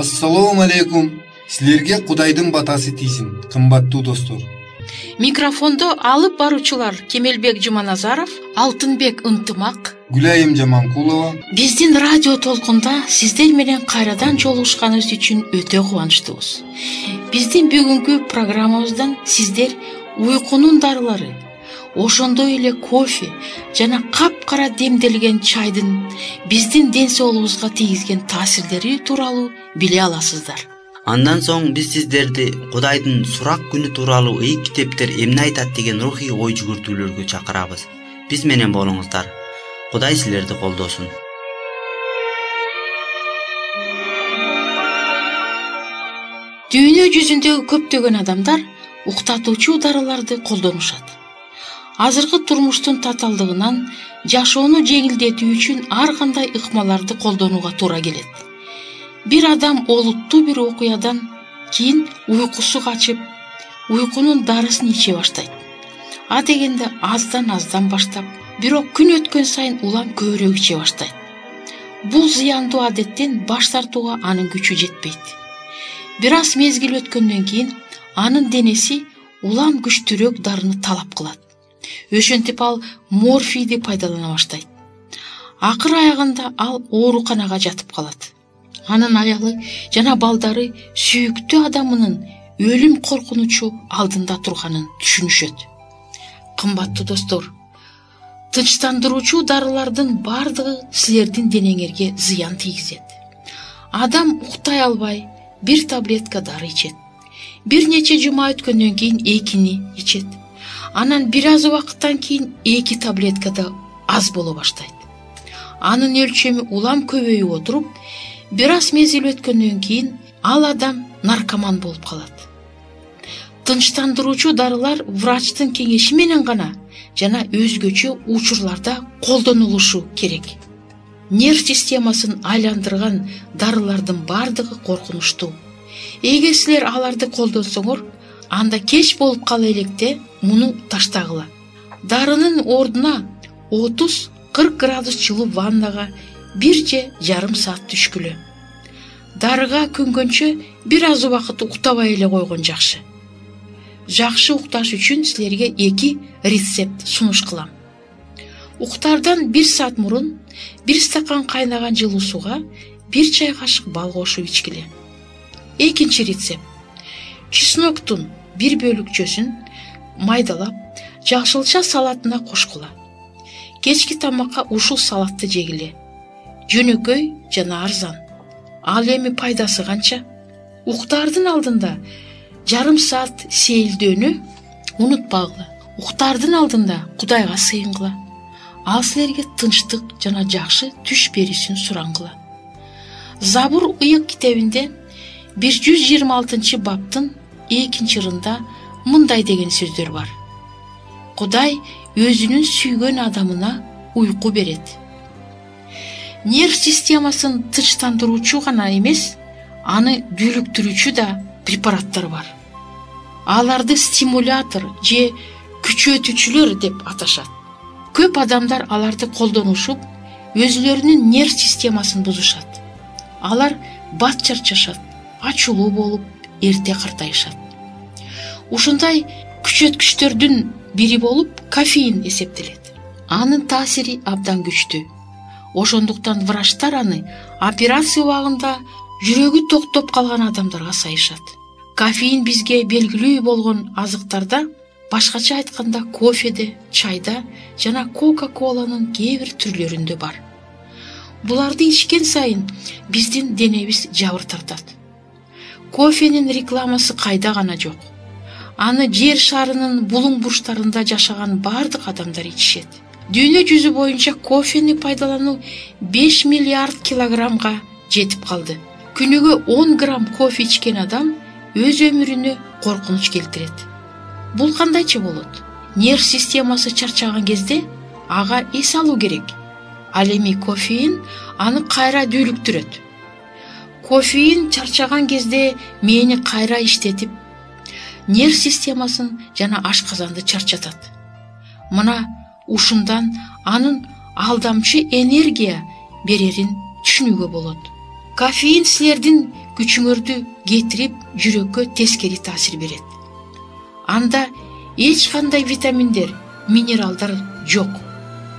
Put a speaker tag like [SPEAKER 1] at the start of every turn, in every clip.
[SPEAKER 1] Ассалому алейкум. Силерге Кудайдын батасы тийсин, кымбаттуу достор.
[SPEAKER 2] Микрофондо алып баруучулар Кемелбек Жуманазаров, Алтынбек Ынтымак,
[SPEAKER 1] Гүлайым Жаманкулова.
[SPEAKER 2] Биздин радио толкунда сиздер менен кайрадан жолугушканыбыз үчүн өтө кубанычтуубуз. Биздин бүгүнкү программабыздан сиздер уйкунун дарылары, ошондой эле кофе жана капкара демделген чайдын биздин ден соолугубузга тийгизген таасирлери тууралуу биле аласыздар.
[SPEAKER 3] Андан соң биз сиздерди Кудайдын сурак күнү тууралуу ыйык китептер эмне айтат деген рухий ой жүгүртүүлөргө чакырабыз. Биз менен болуңуздар. Кудай силерди колдосун.
[SPEAKER 2] Дүйнө жүзүндөгү көптөгөн адамдар уктатуучу дарыларды колдонушат. Азыркы турмуштун татаалдыгынан жашоону жеңилдетүү үчүн ар кандай ыкмаларды колдонууга туура келет. Бир адам олуттуу бир окуядан кийин уйкусу качып, уйкунун дарысын иче баштайт. А дегенде аздан баштап, бирок күн өткөн сайын улам көбүрөөк иче баштайт. Бул зыяндуу адеттен баш тартууга анын күчү жетпейт. Бир аз мезгил өткөндөн кийин анын денеси улам күчтүүрөөк дарыны талап кылат. Ошентип ал морфийди пайдалана баштайт. Акыр аягында ал ооруканага жатып калат. Анын аялы жана балдары сүйүктүү адамынын өлүм коркунучу алдында турганын түшүнүшөт. Кымбаттуу достор, тынчтандыруучу дарылардын бардыгы силердин денеңерге зыян тийгизет. Адам уктай албай бир таблетка дары ичет. Бир нече жума өткөндөн кийин экини ичет. Анан бир аз убакыттан кийин 2 таблетка да аз боло баштайт. Анын өлчөмү улам көбөйүп отуруп, бир аз мезгил өткөндөн кийин ал адам наркоман болуп калат. Тынчтандыруучу дарылар врачтын кеңеши менен гана жана өзгөчө учурларда колдонулушу керек. Нерв системасын айландырган дарылардын бардыгы коркунучтуу. Эгер силер аларды колдонсоңор, анда кеч болуп кала электе муну таштагыла. Дарынын ордуна 30-40 градус жылуу ваннага 1,5 саат түшкүлө. Дарыга күнгөнчө бир аз убакыт уктабай эле койгон жакшы. Жакшы укташ үчүн силерге 2 рецепт сунуш кылам. Уктардан 1 саат мурун 1 стакан кайнаган жылуу сууга 1 чай кашык бал кошуп ичкиле. Экинчи рецепт. Чесноктун 1 бөлүкчөсүн майдалап, жакшылча салатына кошкула. Кечки тамакка ушул салатты жегиле. Жөнөкөй жана арзан. Ал эми пайдасы канча? Уктардын алдында 1,5 саат сейилдөөнү унутпагыла. Уктардын алдында Кудайга сыйынгыла. Ал силерге тынчтык жана жакшы түш беришин сураңгыла. Забур ыйык китебинде 126 баптын 2-ырында мындай деген сөздөр бар. Кудай өзүнүн сүйгөн адамына уйку берет. Нерв системасын тынчтандыруучу гана эмес, аны дүүлүктүрүүчү да препараттар бар. Аларды стимулятор же күчөтүүчүлөр деп аташат. Көп адамдар аларды колдонушуп, өзүлөрүнүн нерв системасын бузушат. Алар бат чарчашат, ачуулуу болуп, эрте картайышат. Ушундай күчөткүчтөрдүн бири болуп кофеин эсептелет. Анын таасири абдан күчтүү. Ошондуктан врачтар аны операция убагында жүрөгү токтоп калган адамдарга сайышат. Кофеин бизге белгилүү болгон азыктарда, башкача айтканда кофеде, чайда жана кока-коланын кээ бир түрлөрүндө бар. Буларды ичкен сайын биздин денебиз жабыр тартат. Кофенин рекламасы кайда гана жок. Аны жер шарынын булуң бурчтарында жашаган бардык адамдар ичишет. Дүйнө жүзү боюнча кофени пайдалануу 5 миллиард килограммга жетип калды. Күнүгө 10 грамм кофе ичкен адам өз өмүрүнө коркунуч келтирет. Бул кандайча болот? Нерв системасы чарчаган кезде ага эс алуу керек. Ал эми кофеин аны кайра дүүлүктүрөт. Кофеин чарчаган кезде мээни кайра иштетип, нерв системасын жана ашказанды чарчатат. Мына ушундан анын алдамчы энергия берерин түшүнүүгө болот. Кофеин силердин күчүңөрдү кетирип, жүрөккө тескери таасир берет. Анда эч кандай витаминдер, минералдар жок.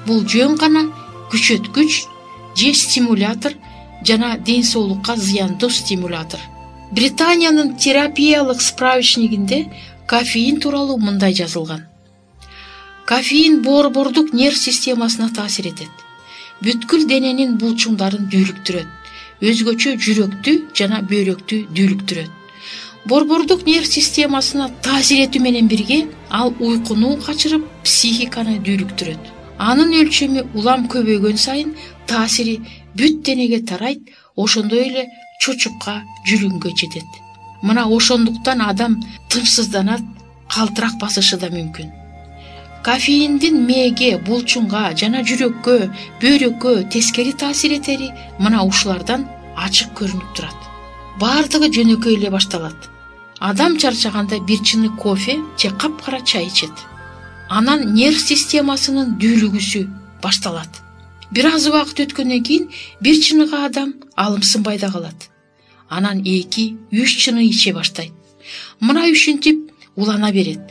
[SPEAKER 2] Бул жөн гана күчөткүч же стимулятор жана ден соолукка зыяндуу стимулятор. Британиянын терапиялык справочнигинде кофеин тууралуу мындай жазылган. Кофеин борбордук нерв системасына таасир этет. Бүткүл дененин булчуңдарын дүүлүктүрөт. Өзгөчө жүрөктү жана бөйрөктү дүүлүктүрөт. Борбордук нерв системасына таасир этүү менен бирге ал уйкуну качырып, психиканы дүүлүктүрөт. Анын өлчөмү улам көбөйгөн сайын таасири бүт денеге тарайт, ошондой эле чучукка, жүрүнгө жетет. Мына ошондуктан адам тынчсызданат, калтырак басышы да мүмкүн. Кофеиндин мээге, булчуңга жана жүрөккө, бөйрөккө тескери таасир этери мына ушулардан ачык көрүнүп турат. Бардыгы жөнөкөй эле башталат. Адам чарчаганда бир чыны кофе же капкара чай ичет. Анан нерв системасынын дүүлүгүсү башталат. Бир аз убакыт өткөндөн кийин бир чыныга адам алымсынбай да калат. Анан 2-3 чыны иче баштайт. Мына ушинтип улана берет.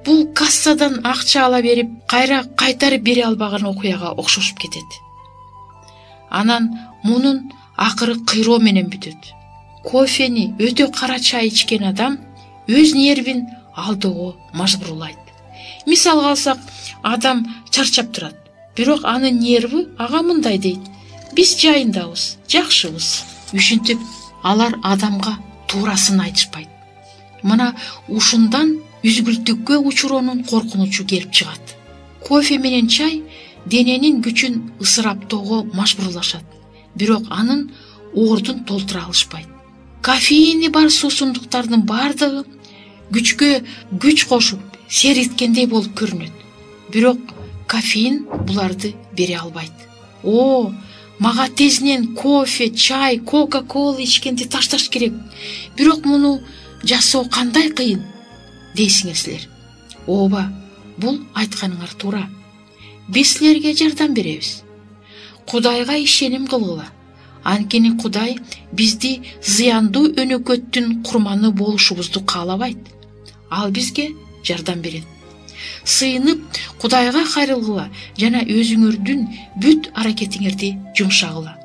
[SPEAKER 2] Бул кассадан акча ала берип, кайра кайтарып бере албаган окуяга окшошуп кетет. Анан мунун акыры кыйроо менен бүтөт. Кофени өтө кара чай ичкен адам өз нервин алдоого мажбурлайт. Мисалга алсак, адам чарчап турат. Бирок анын нерви ага мындай дейт: биз жайындабыз, жакшыбыз. Ушинтип алар адамга туурасын айтышпайт. Мына ушундан үзгүлтүккө учуроонун коркунучу келип чыгат. Кофе менен чай дененин күчүн ысыраптоого мажбурлашат. Бирок анын ордун толтура алышпайт. Кофеини бар суусундуктардын бардыгы күчкө күч кошуп, сериткендей болуп көрүнөт. Бирок кофеин буларды бере албайт. Мага тезинен кофе, чай, кока-кола ичкенди ташташ керек. Бирок муну жасоо кандай кыйын дейсиңер силер. Ооба, бул айтканыңар туура. Биз силерге жардам беребиз. Кудайга ишеним кылгыла. Анткени Кудай бизди зыяндуу өнөкөттүн курманы болушубузду каалабайт. Ал бизге жардам берет. Сыйынып Кудайга кайрылгыла жана өзүңөрдүн бүт аракетиңерди жумшагыла.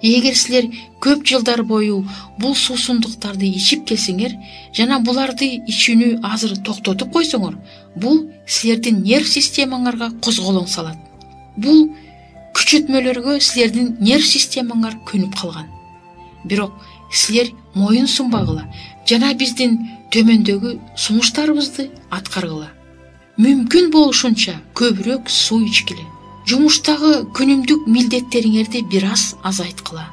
[SPEAKER 2] Эгер силер көп жылдар бою бул суусундуктарды ичип келсеңер жана буларды ичүүнү азыр токтотуп койсоңор, бул силердин нерв системаңарга козголоң салат. Бул күчөтмөлөргө силердин нерв системаңар көнүп калган. Бирок силер моюн сунбагыла жана биздин төмөндөгү сунуштарыбызды аткаргыла. Мүмкүн болушунча көбүрөөк суу ичкиле. Жумуштагы күнүмдүк милдеттериңерди бир аз азайткыла.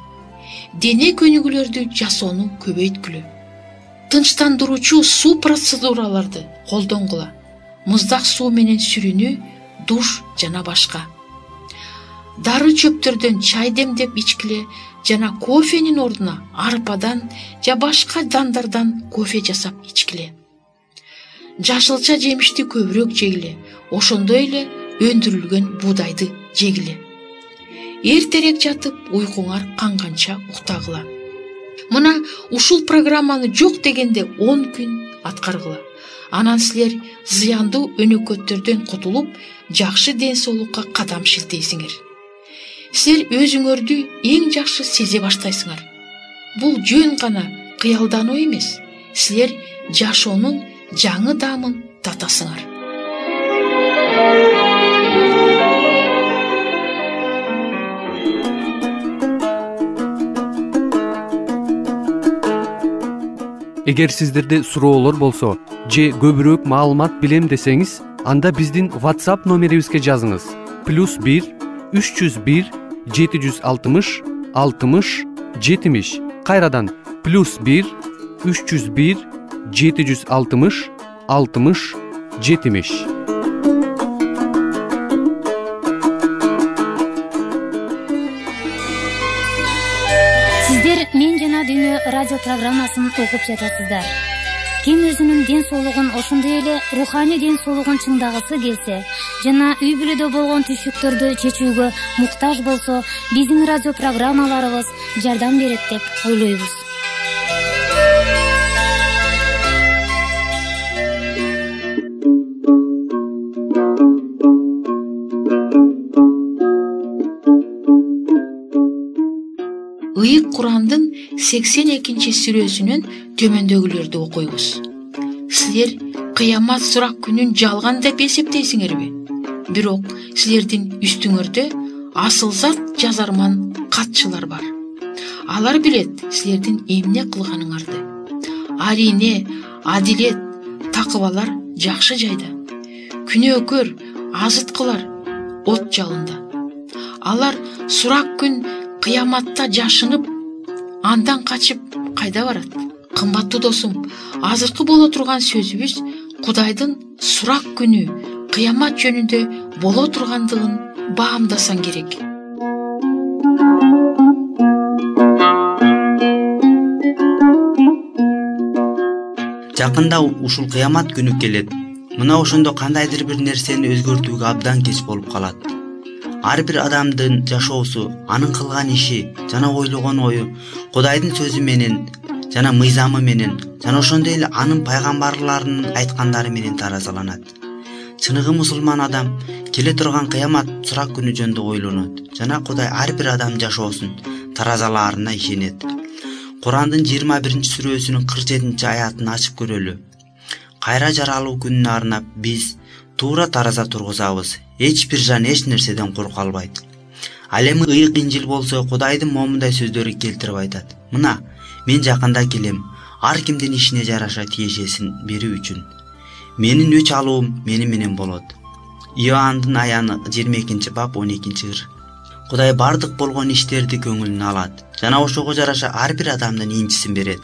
[SPEAKER 2] Дене көнүгүүлөрдү жасоону көбөйткүлө. Тынчтандыруучу суу процедураларды колдонгула. Муздак суу менен сүрүнүү, душ жана башка. Дары чөптөрдөн чай демдеп ичкиле жана кофенин ордуна арпадан же башка дандардан кофе жасап ичкиле. Жашылча жемишти көбүрөөк жегиле, ошондой эле өндүрүлгөн буудайды жегиле. Эртерээк жатып, уйкуңар канганча уктагыла. Мына ушул программаны жок дегенде 10 күн аткаргыла. Анан силер зыяндуу өнөкөттөрдөн кутулуп, жакшы ден соолукка кадам шилтейсиңер. Силер өзүңөрдү эң жакшы сезе баштайсыңар. Бул жөн гана кыялдануу эмес. Силер жашоонун жаңы даамын татасыңар.
[SPEAKER 4] Эгер сиздерде суроолор болсо же көбүрөөк маалымат билем десеңиз, анда биздин WhatsApp номерибизге жазыңыз. +1 301 760 60 70. Кайрадан +1 301 760 60 70.
[SPEAKER 5] Сиздер Мен жана Дүйнө радио программасын угуп жатасыздар. ким өзүнүн ден соолугун, ошондой эле руханий ден соолугун чыңдагысы келсе жана үй бүлөдө болгон түйшүктөрдү чечүүгө муктаж болсо, биздин радио программаларыбыз жардам берет деп ойлойбуз.
[SPEAKER 2] Ыйык Курандын 82-сүрөсүнөн төмөндөгүлөрдү окуйбуз. Силер кыямат сурак күнүн жалган деп эсептейсиңерби? Бирок силердин үстүңөрдө асылзат жазарман катчылар бар. Алар билет силердин эмне кылганыңарды. Арине, адилет, такыбалар жакшы жайда. Күнөөкөр, азыткылар от жалында. Алар сурак күн кыяматта жашынып, андан качып кайда барат? Кымбаттуу досум, азыркы боло турган сөзүбүз Кудайдын сурак күнү, кыямат жөнүндө боло тургандыгын баамдасаң керек.
[SPEAKER 3] Жакында ушул кыямат күнү келет. Мына ошондо кандайдыр бир нерсени өзгөртүүгө абдан кеч болуп калат. Ар бир адамдын жашоосу, анын кылган иши жана ойлогон ою Кудайдын сөзү менен жана мыйзамы менен жана ошондой эле анын пайгамбарларынын айткандары менен таразаланат. Чыныгы мусулман адам келе турган кыямат сурак күнү жөнүндө ойлонот жана Кудай ар бир адам жашоосун таразалаарына ишенет. Курандын 21-сүрөсүнүн 47-аятын ачып көрөлү. Кайра жаралуу күнүнө арнап биз туура тараза тургузабыз. Эч бир жан эч нерседен корко албайт. Ал эми ыйык Инжил болсо Кудайдын момундай сөздөрү келтирип айтат. Мына, мен жакында келем, ар кимдин ишине жараша тиешесин берүү үчүн. Менин өч алуум мени менен болот. Иоанндын аяны 22-бап 12-кыр. Кудай бардык болгон иштерди көңүлүнө алат жана ошого жараша ар бир адамдын инчисин берет.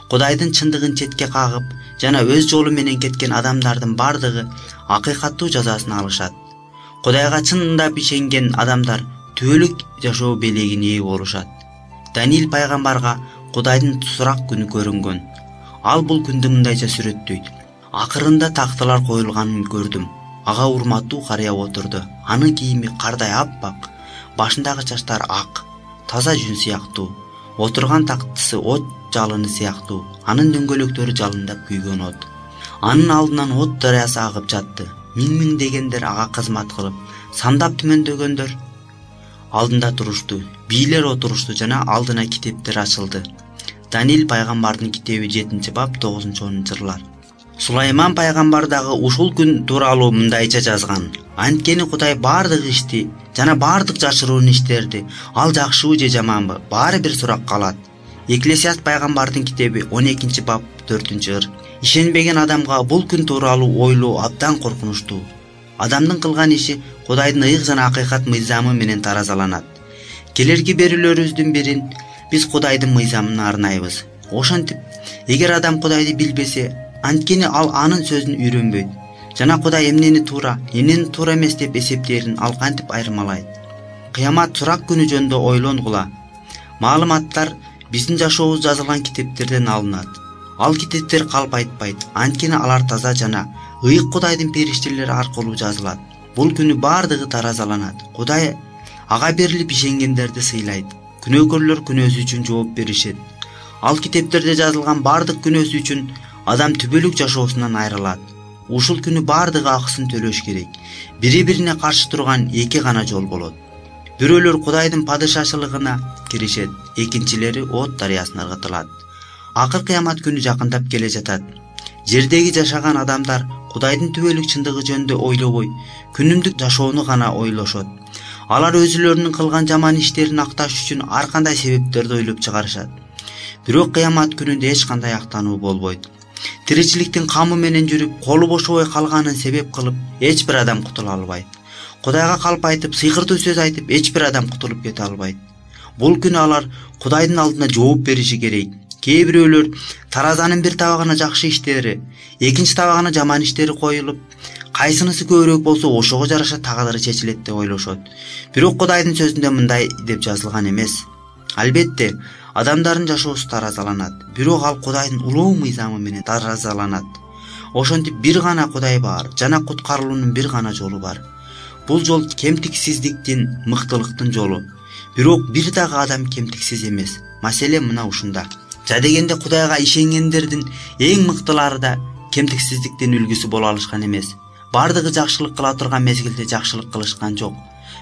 [SPEAKER 3] Кудайдын чындыгын четке кагып жана өз жолу менен кеткен адамдардын бардыгы акыйкаттуу жазасын алышат. Кудайга чындап ишенген адамдар түбөлүк жашоо белегине ээ болушат. Даниил пайгамбарга Кудайдын сурак күнү көрүнгөн. Ал бул күндү мындайча сүрөттөйт. Акырында тактылар коюлганын көрдүм. Ага урматтуу карыя отурду. Анын кийими кардай аппак, башындагы чачтары ак, таза жүн сыяктуу. Отурган тактысы от жалыны сыяктуу. Анын дөңгөлөктөрү жалындап күйгөн от. Анын алдынан от дарыясы агып жатты. Миңдегендер ага кызмат кылып, сандап түмөндөгөндөр алдында турушту. Бийлер отурушту жана алдына китептер ачылды. Даниил пайгамбардын китеби 7-бап 9-10-жырлар. Сулайман пайгамбар дагы ушул күн тууралуу мындайча жазган. Анткени Кудай бардык ишти жана бардык жашыруун иштерди, ал жакшыбы же жаманбы, баары бир сурак калат. Экклесиаст пайгамбардын китеби 12-бап 4-жыр. Ишенбеген адамга бул күн тууралуу ойлоо абдан коркунучтуу. Адамдын кылган иши Кудайдын ыйык жана акыйкат мыйзамы менен таразаланат. Келерки берүүлөрүбүздүн бирин биз Кудайдын мыйзамын арнайбыз. Ошентип, эгер адам Кудайды билбесе, анткени ал анын сөзүн үйрөнбөйт. Жана Кудай эмнени туура, эмнени туура эмес деп эсептерин ал кантип айырмалайт. Кыямат сурак күнү жөнүндө ойлонгула. Маалыматтар биздин жашообуз жазылган китептерден алынат. Ал китептер калп айтпайт, анткени алар таза жана ыйык Кудайдын периштелери аркылуу жазылат. Бул күнү бардыгы таразаланат. Кудай ага берилип ишенгендерди сыйлайт. Күнөөкөрлөр күнөөсү үчүн жооп беришет. Ал китептерде жазылган бардык күнөөсү үчүн адам түбөлүк жашоосунан айрылат. Ушул күнү бардыгы акысын төлөш керек. Бири-бирине каршы турган эки гана жол болот. Бирөөлөр Кудайдын падышачылыгына киришет, экинчилери от дарыясына ыргытылат. Акыр кыямат күнү жакындап келе жатат. Жердеги жашаган адамдар Кудайдын түбөлүк чындыгы жөнүндө ойлобой, күнүмдүк жашоону гана ойлошот. Алар өзүлөрүнүн кылган жаман иштерин акташ үчүн ар кандай себептерди ойлоп чыгарышат. Бирок кыямат күнүндө эч кандай актануу болбойт. Тиричиликтин камы менен жүрүп, колу бошобой калганын себеп кылып, эч бир адам кутула албайт. Кудайга калп айтып, сыйкыртуу сөз айтып, эч бир адам кутулуп кете албайт. Бул күнү алар Кудайдын алдына жооп бериши керек. Кээ бирөөлөр таразанын бир табагына жакшы иштери, экинчи табагына жаман иштери коюлуп, кайсынысы көбүрөөк болсо ошого жараша тагдыры чечилет деп ойлошот. Бирок Кудайдын сөзүндө мындай деп жазылган эмес. Албетте, адамдардын жашоосу таразаланат, бирок ал Кудайдын улуу мыйзамы менен таразаланат. Ошентип бир гана Кудай бар жана куткарылуунун бир гана жолу бар. Бул жол кемтиксиздиктин, мыктылыктын жолу. Бирок бир дагы адам кемтиксиз эмес. Маселе мына ушунда. Жадегенде Кудайга ишенгендердин эң мыктылары да кемтиксиздиктин үлгүсү боло алышкан эмес. Бардыгы жакшылык кыла турган мезгилде жакшылык кылышкан жок.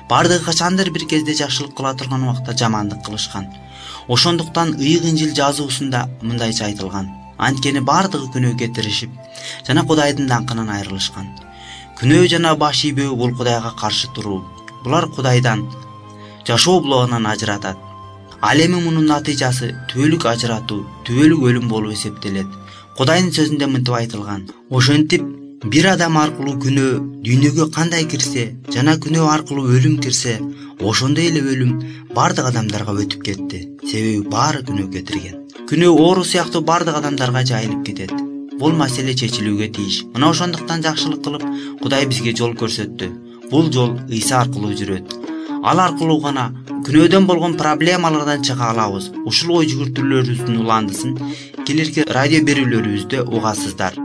[SPEAKER 3] Бардыгы качандыр бир кезде жакшылык кыла турган убакта жамандык кылышкан. Ошондуктан Ыйык Инжил жазуусунда мындайча айтылган: анткени бардыгы күнөөгө тиришип, жана Кудайдын даңкынан айрылышкан. Күнөө жана баш ийбөө бул Кудайга каршы туруу. Булар Кудайдан, жашоо блогунан ажыратат. Ал эми мунун натыйжасы түбөлүк ажыратуу, түбөлүк өлүм болуп эсептелет. Кудайдын сөзүндө мынтип айтылган: ошентип бир адам аркылуу күнөө дүйнөгө кандай кирсе, жана күнөө аркылуу өлүм кирсе, ошондой эле өлүм бардык адамдарга өтүп кетти. Себеби баары күнөө кетирген. Күнөө оору сыяктуу бардык адамдарга жайылып кетет. Бул маселе чечилүүгө тийиш. Мына ошондуктан жакшылык кылып Кудай бизге жол көрсөттү. Бул жол Ыйса аркылуу жүрөт. Ал аркылуу гана күнөөдөн болгон проблемалардан чыга алабыз. Ушул ой жүгүртүүлөрүбүздүн уландысын келерки радио берүүлөрүбүздө угасыздар.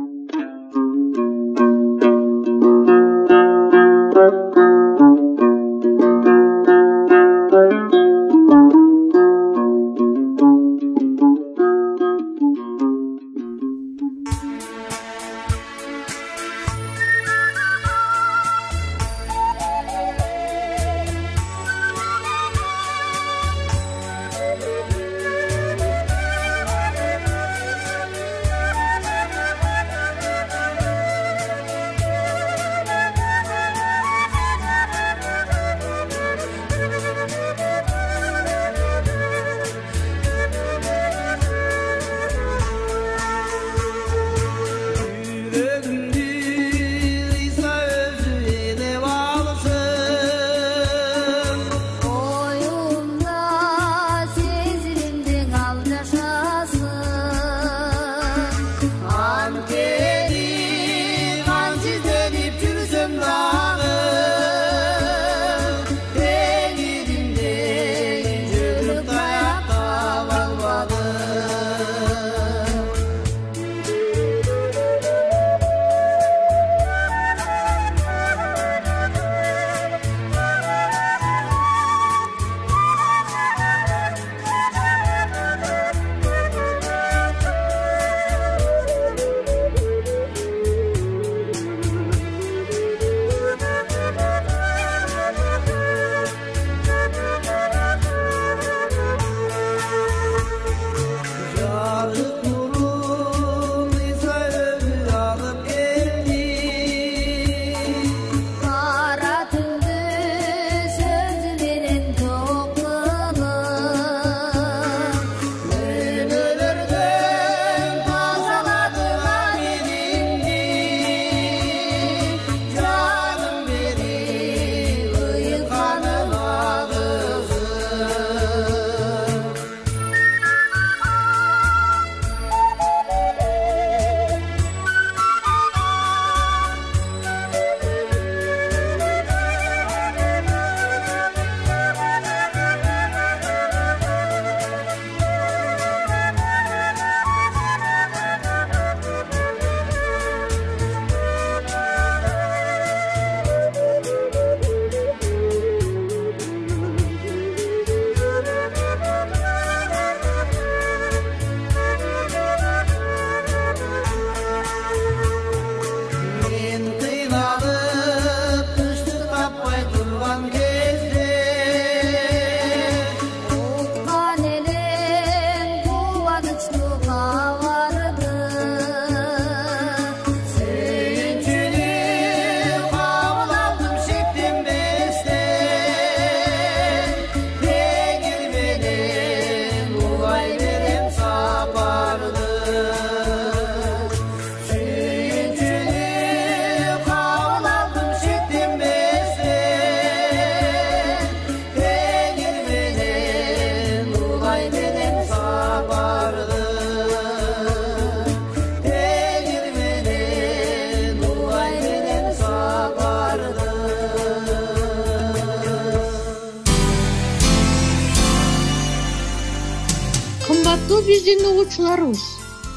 [SPEAKER 6] урматтуу биздин угуучуларыбыз,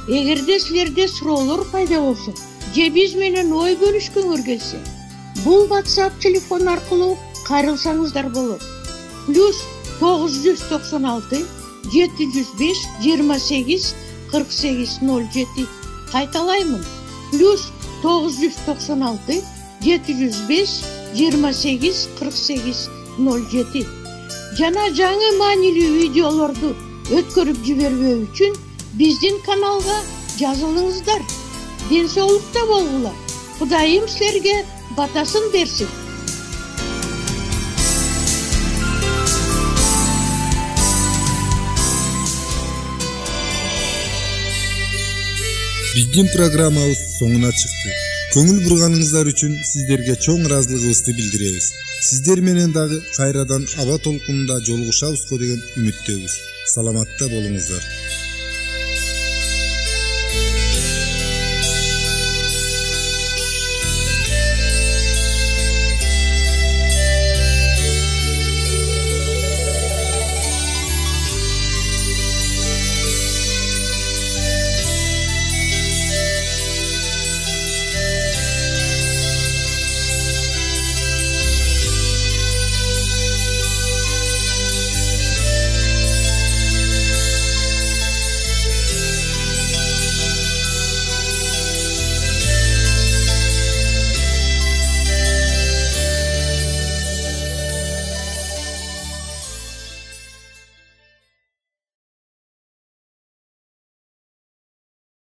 [SPEAKER 6] эгерде силерде суроолор пайда болсо же биз менен ой бөлүшкүңөр келсе, бул WhatsApp телефон аркылуу кайрылсаңыздар болот. +996 705 28 48 07. Кайталаймын. +996 705 28 48 07. Жана жаңы маанилүү видеолорду өткөрүп жибербөө үчүн биздин каналга жазылыңыздар. Ден соолукта болгула. Кудайым силерге батасын берсин.
[SPEAKER 7] Биздин программабыз соңуна чыкты. Көңүл бурганыңыздар үчүн сиздерге чоң ыраазылыгыбызды билдиребиз. Сиздер менен дагы кайрадан аба толкунунда жолугушабызго деген үмүттөбүз. Саламатта болуңуздар.